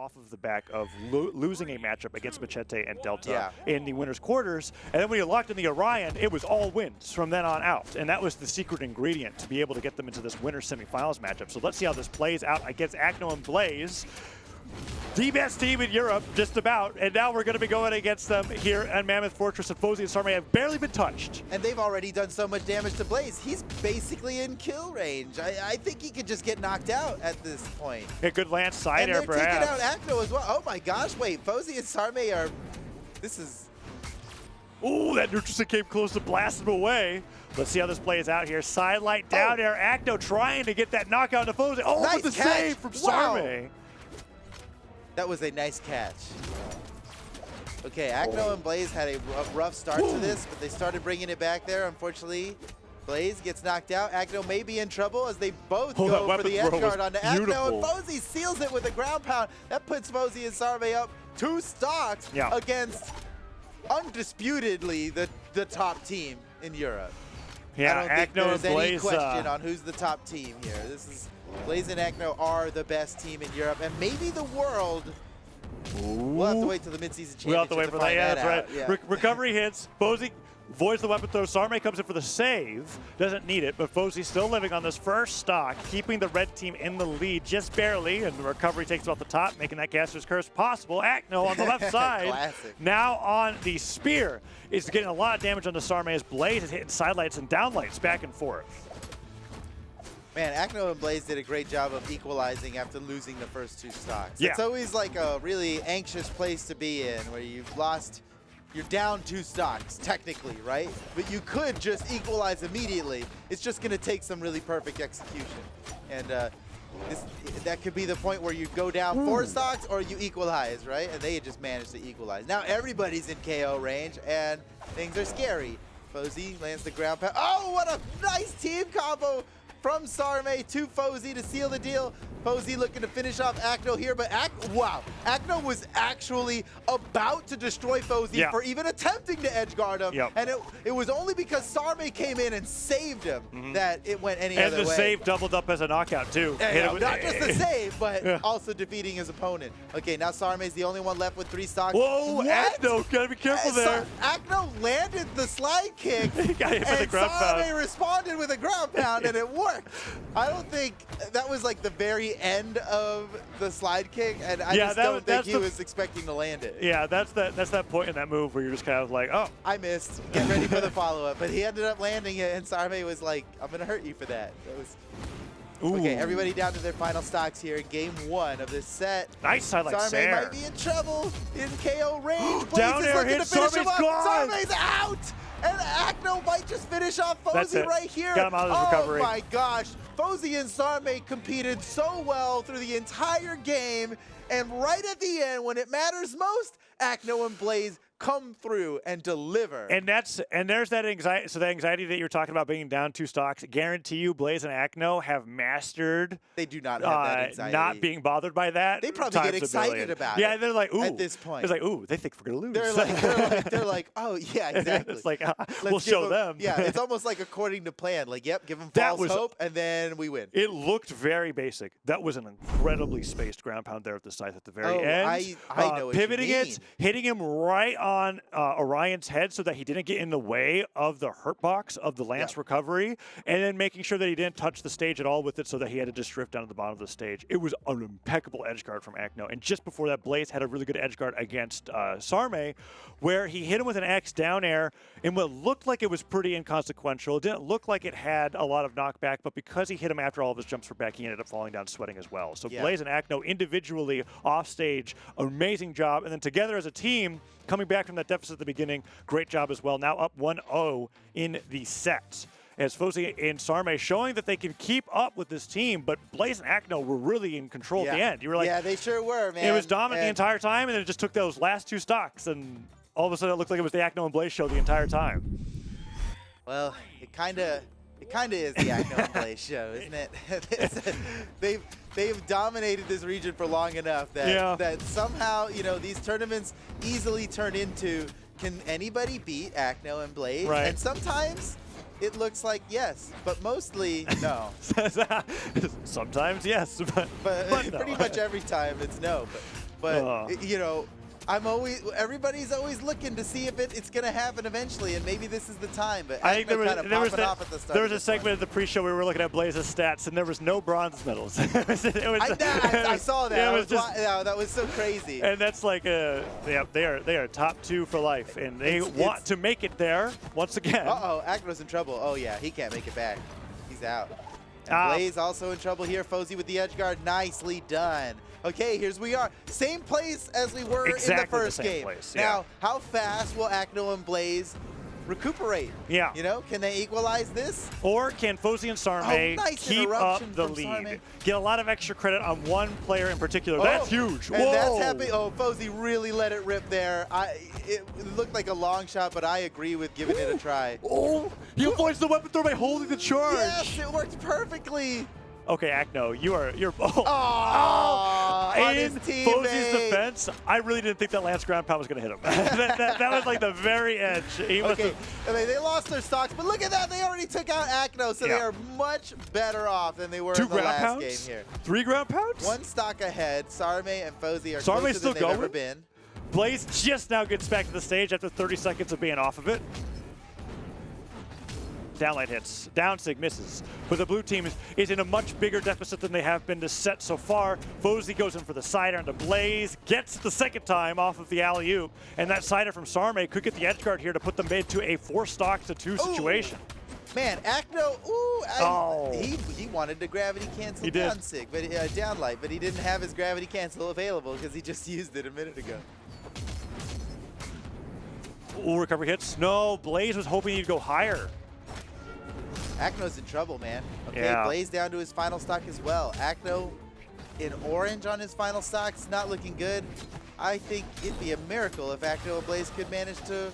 off of the back of losing a matchup against Machete and Delta in the winner's quarters. And then when you locked in the Orion, it was all wins from then on out. And that was the secret ingredient to be able to get them into this winner's semifinals matchup. So let's see how this plays out against Acno and Blaze. The best team in Europe, just about, and now we're going to be going against them here at Mammoth Fortress, and Fozey Sarme have barely been touched. And they've already done so much damage to Blaze. He's basically in kill range. I think he could just get knocked out at this point. A good lance side air, perhaps. And they're taking out Acno as well. Oh my gosh, wait, Fozey and Sarme are, this is... Ooh, that neutral came close to blast him away. Let's see how this plays out here. Sidelight down air, Acno trying to get that knockout to Fozey. Oh, nice with the catch. save from Sarme. That was a nice catch. Okay, Acno and Blaze had a rough start to this, but they started bringing it back there. Unfortunately, Blaze gets knocked out. Acno may be in trouble as they both go for the edge guard onto Acno, and Fozey seals it with a ground pound. That puts Fozey and Sarme up 2 stocks against undisputedly the top team in Europe. Yeah, I don't think Acno there's and Blaze, any question on who's the top team here. This is Blaze and Acno are the best team in Europe, and maybe the world. We'll have to wait till the midseason championship. We'll have to wait for that. Yeah, that's right. Yeah. Recovery hits. Fozey voids the weapon throw. Sarme comes in for the save. Doesn't need it, but Fozey still living on this first stock, keeping the red team in the lead just barely, and the recovery takes him off the top, making that caster's curse possible. Acno on the left side. Classic. Now on the spear is getting a lot of damage on the Sarme as Blaze is hitting sidelights and downlights back and forth. Man, Acno and Blaze did a great job of equalizing after losing the first 2 stocks. Yeah. It's always like a really anxious place to be in where you've lost, you're down 2 stocks, technically, right? But you could just equalize immediately. It's just going to take some really perfect execution. And that could be the point where you go down 4 stocks or you equalize, right? And they just managed to equalize. Now everybody's in KO range and things are scary. Fozey lands the ground pound. Oh, what a nice team combo from Sarme to Fozey to seal the deal. Fozey looking to finish off Acno here, but wow, Acno was actually about to destroy Fozey for even attempting to edge guard him, and it was only because Sarme came in and saved him that it went any other way. And the save doubled up as a knockout too. Not just the save, but also defeating his opponent. Okay, now Sarme's the only one left with 3 stocks. Whoa, Acno, gotta be careful there. Acno landed the slide kick, and Sarme responded with a ground pound, and it worked. I don't think that was like the very end of the slide kick, and I just don't think he was expecting to land it. Yeah, that's that point in that move where you're just kind of like, oh. I missed. Get ready for the follow-up. But he ended up landing it, and Sarme was like, I'm going to hurt you for that. That was... Okay, everybody down to their final stocks here in game 1 of this set. Nice sidelight Sarme might be in trouble in KO range. Down air hit, Sarme's gone! Sarme's out! And Acno might just finish off Fozey right here. Got him out of his recovery. Oh my gosh. Fozey and Sarme competed so well through the entire game. And right at the end, when it matters most, Acno and Blaze come through and deliver. And there's that anxiety. So the anxiety that you're talking about being down 2 stocks, guarantee you Blaze and Acno have mastered. They do not have that anxiety. Not being bothered by that. They probably get excited about it. Yeah, they're like, ooh. At this point. It's like, ooh, they think we're going to lose. They're like, oh, yeah, exactly. It's like, we'll show them. Yeah, it's almost like according to plan. Like, yep, give them false hope, and then we win. It looked very basic. That was an incredibly spaced ground pound there at the side at the very end. I know what pivoting you mean. it, hitting him right on Orion's head so that he didn't get in the way of the hurt box of the lance recovery, and then making sure that he didn't touch the stage at all with it so that he had to just drift down to the bottom of the stage. It was an impeccable edge guard from Acno, and just before that, Blaze had a really good edge guard against Sarme, where he hit him with an X down air in what looked like it was pretty inconsequential. It didn't look like it had a lot of knockback, but because he hit him after all of his jumps were back, he ended up falling down sweating as well. So Blaze and Acno individually off stage, amazing job, and then together as a team, coming back from that deficit at the beginning, great job as well. Now up 1-0 in the set. As Fozey and Sarme showing that they can keep up with this team, but Blaze and Acno were really in control at the end. You were like, yeah, they sure were, man. It was dominant the entire time, and then it just took those last 2 stocks, and all of a sudden it looked like it was the Acno and Blaze show the entire time. Well, it kind of is the Acno and Blaze show, isn't it? They've dominated this region for long enough that somehow, you know, these tournaments easily turn into, can anybody beat Acno and Blaze? Right. And sometimes it looks like yes, but mostly no. Sometimes yes, but no. no. Pretty much every time it's no. but you know, everybody's always looking to see if it's gonna happen eventually, and maybe this is the time. But I think there was a segment segment of the pre-show where we were looking at Blaze's stats, and there was no bronze medals. I saw that. That was so crazy. And that's like, yeah, they are top 2 for life, and they want to make it there once again. Uh-oh, Acno's in trouble. Oh yeah, he can't make it back. He's out. Blaze also in trouble here. Fozey with the edge guard. Nicely done. Okay, here's we are. Same place as we were in the first game. Now, how fast will Acno and Blaze recuperate? Yeah. You know, can they equalize this? Or can Fozey and Sarme keep up the lead? Sarme. Get a lot of extra credit on one player in particular. That's huge. And that's happening. Oh, Fozey really let it rip there. It looked like a long shot, but I agree with giving it a try. Oh, he avoids the weapon throw by holding the charge. Yes, it worked perfectly. Okay, Acno, you're in Fozey's defense, I really didn't think that last ground pound was going to hit him. that was like the very edge. Okay, they lost their stocks, but look at that. They already took out Acno, so they are much better off than they were in the last game here. 3 ground pounds? 1 stock ahead. Sarme and Fozey are Sarme's closer than they've ever been. Blaze just now gets back to the stage after 30 seconds of being off of it. Downlight hits. Down sig misses. But the blue team is in a much bigger deficit than they have been to set so far. Fozey goes in for the sider into Blaze. Gets the second time off of the alley-oop. And that sider from Sarme could get the edge guard here to put them into a 4-stock-to-2 situation. Man, Acno, he wanted to gravity cancel down sig, but downlight, but he didn't have his gravity cancel available because he just used it a minute ago. Ooh, recovery hits. No, Blaze was hoping he'd go higher. Acno's in trouble, man. Okay, Blaze down to his final stock as well. Acno in orange on his final stocks, not looking good. I think it'd be a miracle if Acno and Blaze could manage to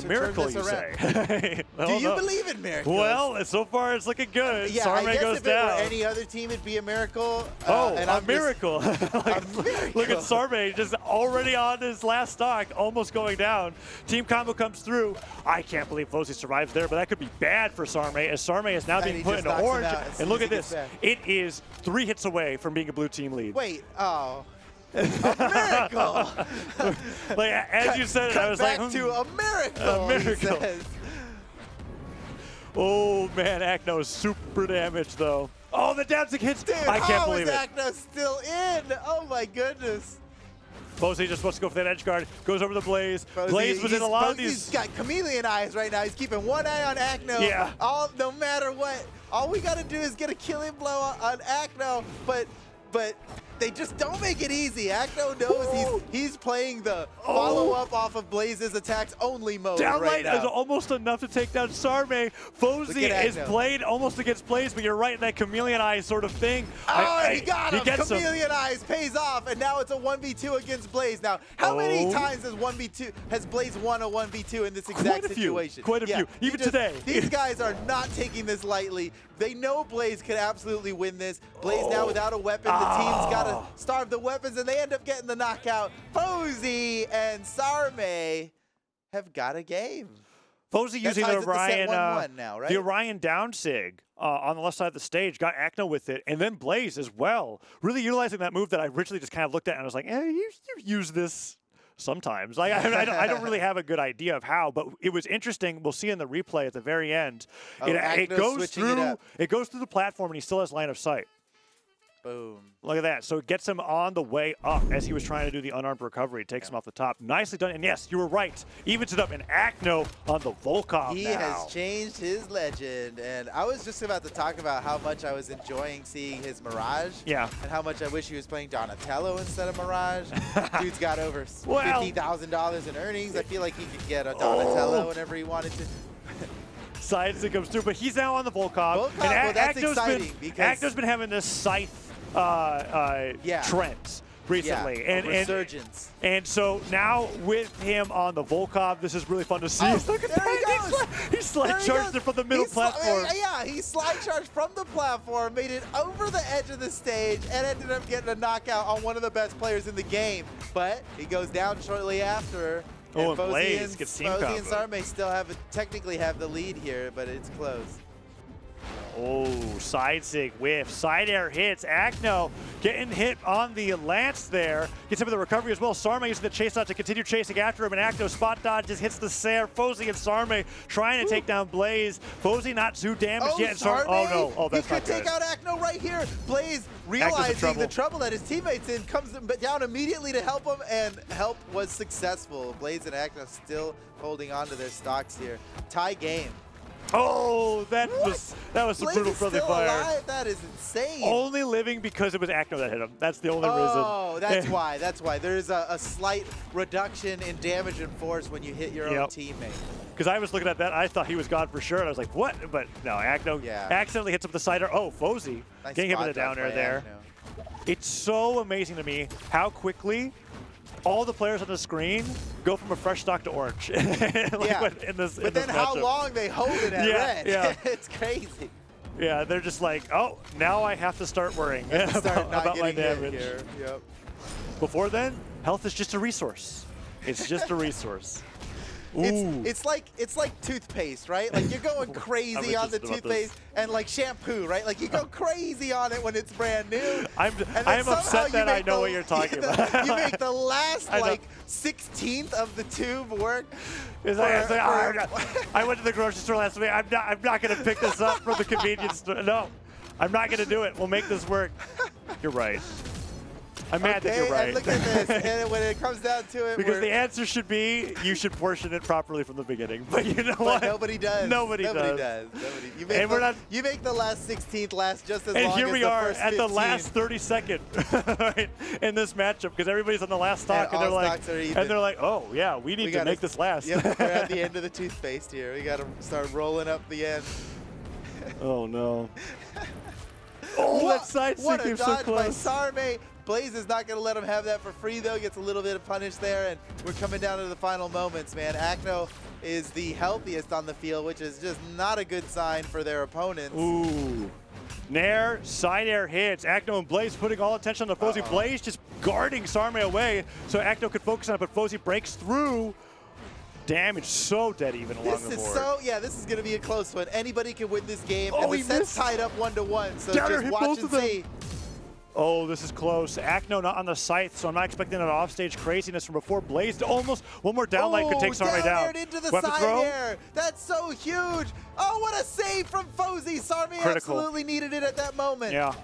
miracle, you say? Do you believe in miracles? Well, so far it's looking good. Yeah, Sarme I guess goes if down. it were any other team, it'd be a miracle. A miracle. Look at Sarme just already on his last stock, almost going down. Team combo comes through. I can't believe Fozey survives there, but that could be bad for Sarme, as Sarme is now being put into orange. And look at this. It is 3 hits away from being a blue team lead. Wait, a miracle! Like, as you said it, I was like, to a miracle. A miracle. Oh man, Acno is super damaged though. Oh, the down stick hits. Dude, I can't believe it. Acno still in? Oh my goodness. Fozey just wants to go for that edge guard. Goes over the Blaze. Blaze was in a lot of these. He's got chameleon eyes right now. He's keeping one eye on Acno. Yeah. No matter what, all we got to do is get a killing blow on Acno, but they just don't make it easy. Acno knows he's playing the follow-up off of Blaze's attacks only mode right now. Is almost enough to take down Sarme. Fozey is played almost against Blaze, but you're right in that chameleon eye sort of thing. He got him. Chameleon eyes pays off, and now it's a 1v2 against Blaze. Now, how many times has Blaze won a 1v2 in this exact situation? Quite a few. Even today. These guys are not taking this lightly. They know Blaze could absolutely win this. Blaze now without a weapon. The team's got to starve the weapons, and they end up getting the knockout. Fozey and Sarme have got a game. Fozey using the Orion, now, right? the Orion down sig on the left side of the stage, got Acno with it, and then Blaze as well. Really utilizing that move that I originally just kind of looked at and I was like, you use this sometimes. Like I don't really have a good idea of how, but it was interesting. We'll see in the replay at the very end. It goes through the platform, and he still has line of sight. Boom. Look at that. So it gets him on the way up as he was trying to do the unarmed recovery. Takes him off the top. Nicely done. And yes, you were right. Evens it up in Acno on the Volkov He has changed his legend. And I was just about to talk about how much I was enjoying seeing his Mirage. Yeah. And how much I wish he was playing Donatello instead of Mirage. Dude's got over $50,000 in earnings. I feel like he could get a Donatello whenever he wanted to. Side stick comes through, but he's now on the Volkov. And that's exciting because Acno's been having this scythe trends recently, and resurgence. And so now with him on the Volkov, this is really fun to see. Look at that! He slide charged it from the middle platform. He slide charged from the platform, made it over the edge of the stage, and ended up getting a knockout on one of the best players in the game. But he goes down shortly after. And Blaze gets team combo. Fozey and Sarme still technically have the lead here, but it's close. Oh, side sig whiff, side air hits. Acno getting hit on the lance there. Gets him with the recovery as well. Sarme using the chase out to continue chasing after him, and Acno spot dodge just hits the Sair. Fozey and Sarme trying to take down Blaze. Fozey not too damaged yet. And Sarme, oh no, oh that's he not could good. take out Acno right here. Blaze realizing the trouble that his teammates in, comes down immediately to help him, and help was successful. Blaze and Acno still holding on to their stocks here. Tie game. Oh, that was some Blaze brutal is friendly still fire. alive? That is insane. Only living because it was Acno that hit him. That's the only reason. Oh, that's why. That's why. There is a slight reduction in damage and force when you hit your own teammate. Because I was looking at that, I thought he was gone for sure, and I was like, what? But no, Acno accidentally hits him with the sider. Oh, Fozey getting him with a down air there. Acno. It's so amazing to me how quickly all the players on the screen go from a fresh stock to orange. In this How long they hold it at red. Yeah. It's crazy. Yeah, they're just like, oh, now I have to start worrying about my damage. Here. Yep. Before then, health is just a resource. It's just a resource. It's like toothpaste, right? Like you're going crazy on the toothpaste and like shampoo, right? Like you go crazy on it when it's brand new. I'm upset that I know what you're talking about. You make the last like 16th of the tube work. I went to the grocery store last week. I'm not going to pick this up from the convenience store. No, I'm not going to do it. We'll make this work. You're right. I'm mad that you're right. And look at this. And when it comes down to it, because the answer should be you should portion it properly from the beginning. But you know what? Nobody does. Nobody does. You make the last 16th last just as long as the first 15. And here we are at the last 32nd right, in this matchup because everybody's on the last stock and they're like, oh yeah, we need to make this last. Yep, we're at the end of the toothpaste here. We got to start rolling up the end. Oh no. Oh, that side what a came so dodge by close. Sarme. Blaze is not going to let him have that for free, though. Gets a little bit of punish there, and we're coming down to the final moments, man. Acno is the healthiest on the field, which is just not a good sign for their opponents. Ooh. Nair, side air hits. Acno and Blaze putting all attention on the Fozey. Blaze just guarding Sarme away so Acno could focus on it, but Fozey breaks through. Damage so dead even along the board. This is going to be a close one. Anybody can win this game, and the set's tied up 1-1, so just watch and see. Oh, this is close. Acno not on the scythe, so I'm not expecting an offstage craziness from before. Blaze almost one more down light could take Sarme down. Into the side air. That's so huge. Oh, what a save from Fozey. Sarme absolutely needed it at that moment. Yeah.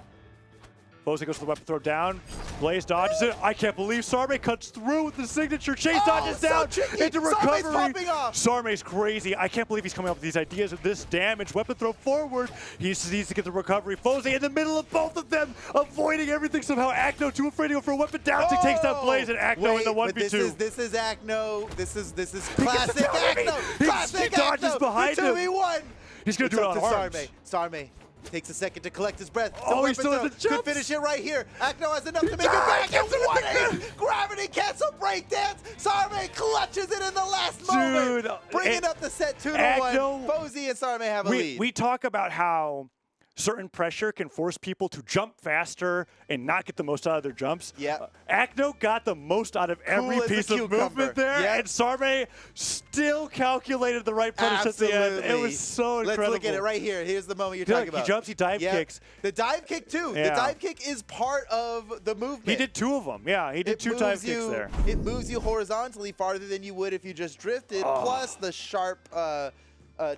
Fozey goes for the weapon throw down. Blaze dodges it. I can't believe Sarme cuts through with the signature. Chase dodges down into recovery. Sarme's crazy. I can't believe he's coming up with these ideas of this damage. Weapon throw forward. He needs to get the recovery. Fozey in the middle of both of them, avoiding everything somehow. Acno too afraid to go for a weapon down. He takes down Blaze and Acno in the 1v2. This is Acno. This is classic Acno. Classic He dodges behind him. 2v1. He's going to do it on arms. Sarme. Takes a second to collect his breath. Oh, he still has a jump. Could finish it right here. Acno has enough to make it back. Gravity cancel breakdance. Sarme clutches it in the last moment. Bringing up the set 2-1. Fozey and Sarme have a lead. We talk about how certain pressure can force people to jump faster and not get the most out of their jumps. Yeah. Acno got the most out of every piece of movement there, and Sarme still calculated the right punish at the end. It was so incredible. Let's look at it right here. Here's the moment you're talking about. He jumps, he dive kicks. The dive kick, too. The dive kick is part of the movement. He did 2 of them. Yeah, he did 2 dive kicks there. It moves you horizontally farther than you would if you just drifted, plus the sharp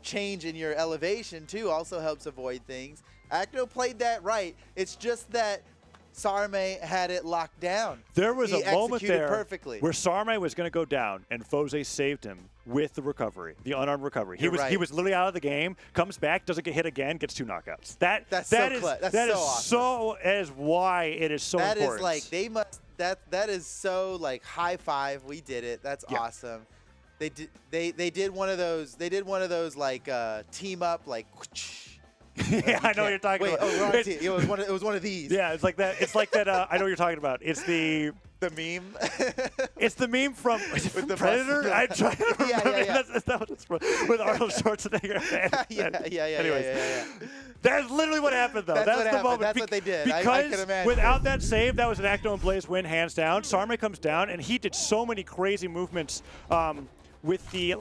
change in your elevation, too, also helps avoid things. Acno played that right. It's just that Sarme had it locked down. There was a moment there perfectly. where Sarme was going to go down, and Fozey saved him with the recovery, the unarmed recovery. He was literally out of the game, comes back, doesn't get hit again, gets 2 knockouts. That is why it is so important. That is like that is so like high five. We did it. That's awesome. They did one of those like team up like. Yeah, I know what you're talking about. Oh, wrong team. It was one of these. Yeah, it's like that. It's like that. I know what you're talking about. It's the meme. It's the meme from the Predator. I'm trying to remember. That's not what it's from. With Arnold Schwarzenegger. Anyways, that's literally what happened, though. That's the moment. That's what they did. Because I can imagine. Without that save, that was an Acno and Blaze win, hands down. Sarme comes down, and he did so many crazy movements with the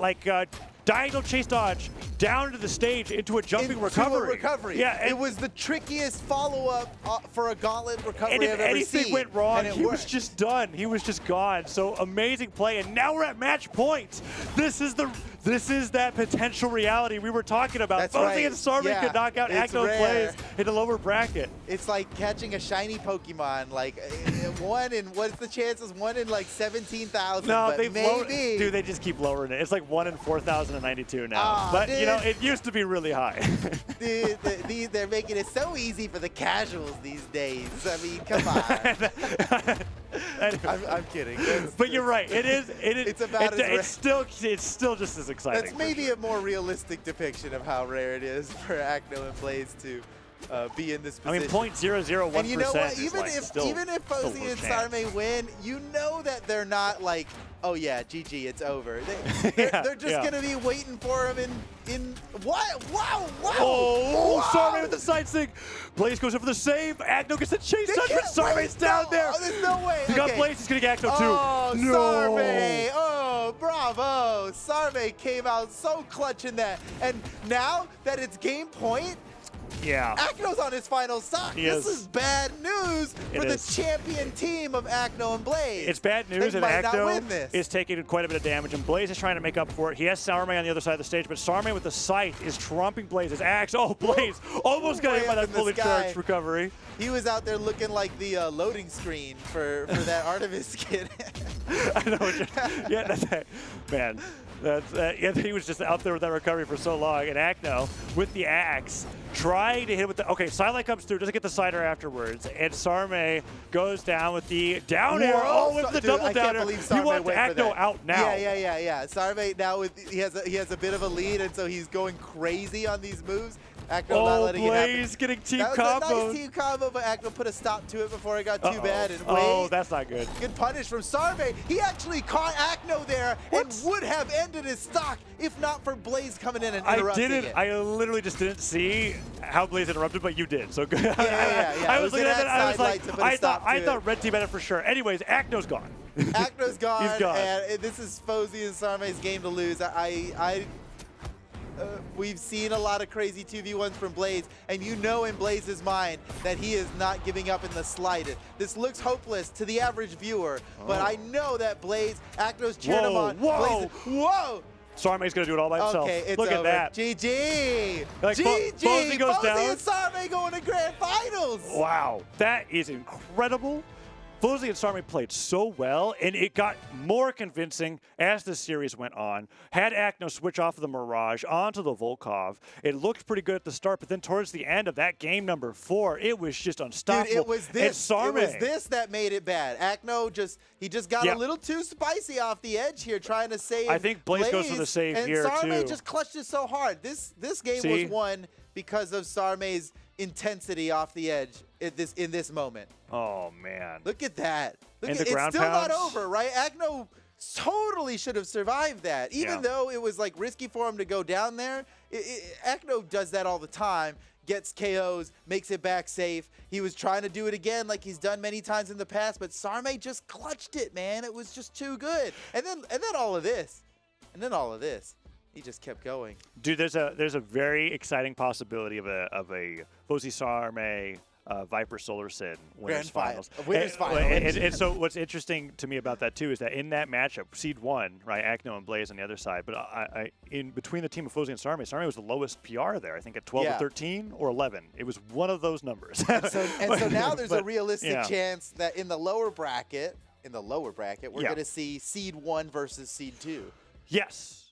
diagonal chase dodge down to the stage into a jumping Into recovery. a recovery. Yeah, it was the trickiest follow-up for a gauntlet recovery and if I've ever anything seen. went wrong, and he was just done. He was just gone. So amazing play, and now we're at match point. This is that potential reality we were talking about. That's Fozey right. and Sarme Yeah, could knock out it's Acno rare. plays in the lower bracket. It's like catching a shiny Pokemon. Like one in, what's the chances? 1 in like 17,000. No, but they've maybe. dude, they just keep lowering it. It's like 1 in 4,092 now. But dude. you know, it used to be really high. Dude, they're making it so easy for the casuals these days. I mean, come on. I'm kidding. But you're right. It is. It's about it's still just as exciting. That's maybe a more realistic depiction of how rare it is for Acno and Blaze to be in this position. I mean, 0.001%. And you know what? Even if Fozey and Sarme win, you know that they're not like, oh yeah, GG, it's over. They're just gonna be waiting for him in what? Wow! Oh, wow. Sarme with the side stick. Blaze goes in for the save. Acno gets a chase touch, but Sarme's down there. Oh, there's no way. He got Blaze. He's gonna get Acno too. Oh, no. Sarme! Oh, bravo! Sarme came out so clutch in that, and now that it's game point. Yeah. Acno's on his final stock. This is bad news for the champion team of Acno and Blaze. It's bad news, and might not Acno win this. is taking quite a bit of damage, and Blaze is trying to make up for it. He has Sarme on the other side of the stage, but Sarme with the scythe is trumping Blaze's axe. Oh, Blaze almost got hit by that fully charged recovery. He was out there looking like the loading screen for that Artemis skin. I know what you're, man. He was just out there with that recovery for so long, and Acno with the axe trying to hit with the Sidelight comes through, doesn't get the cider afterwards, and Sarme goes down with the down air. Oh, with the double down air. He wants Acno out now. Yeah. Sarme now he has a bit of a lead, and so he's going crazy on these moves. Acno not letting it happen. Blaze getting team combo. combo. That was a nice team combo, but Acno put a stop to it before it got too bad. And oh, that's not good. Good punish from Sarme. He actually caught Acno there and would have ended his stock if not for Blaze coming in and interrupting it. I literally just didn't see how Blaze interrupted, but you did. So good. Yeah. I was looking at it. I was like, I thought it. Red Team had it for sure. Anyways, Acno's gone. Acno's gone. He's gone. And this is Fozey and Sarme's game to lose. We've seen a lot of crazy 2v1s from Blaze, and you know in Blaze's mind that he is not giving up in the slightest. This looks hopeless to the average viewer, but I know that Acno's cheering him on. Whoa! Sarme's going to do it all by himself. Okay, it's Look over. at that. GG! Like, GG! Fozey goes down. And Sarme going to grand finals! Wow, that is incredible. Fozey and Sarme played so well, and it got more convincing as the series went on. Had Acno switch off of the Mirage onto the Volkov. It looked pretty good at the start, but then towards the end of that game number 4, it was just unstoppable. Dude, it was this. And Sarme, it was this that made it bad. Acno just got a little too spicy off the edge here, trying to save. I think Blaze goes for the save here too. And Sarme just clutched it so hard. This game was won because of Sarme's intensity off the edge in this moment. Oh man! Look at that! It's still not over, right? Acno totally should have survived that, even though it was like risky for him to go down there. Acno does that all the time. Gets KOs, makes it back safe. He was trying to do it again like he's done many times in the past, but Sarme just clutched it, man. It was just too good. And then all of this. He just kept going. Dude, there's a very exciting possibility of a Fozey Sarme Viper Solar Sin winners finals. And so what's interesting to me about that too is that in that matchup, Seed 1, right, Acno and Blaze on the other side, but in between the team of Fozey and Sarme was the lowest PR there. I think at 12 or 13 or 11. It was one of those numbers. and so now there's a realistic chance that in the lower bracket, we're going to see Seed 1 versus Seed 2. Yes.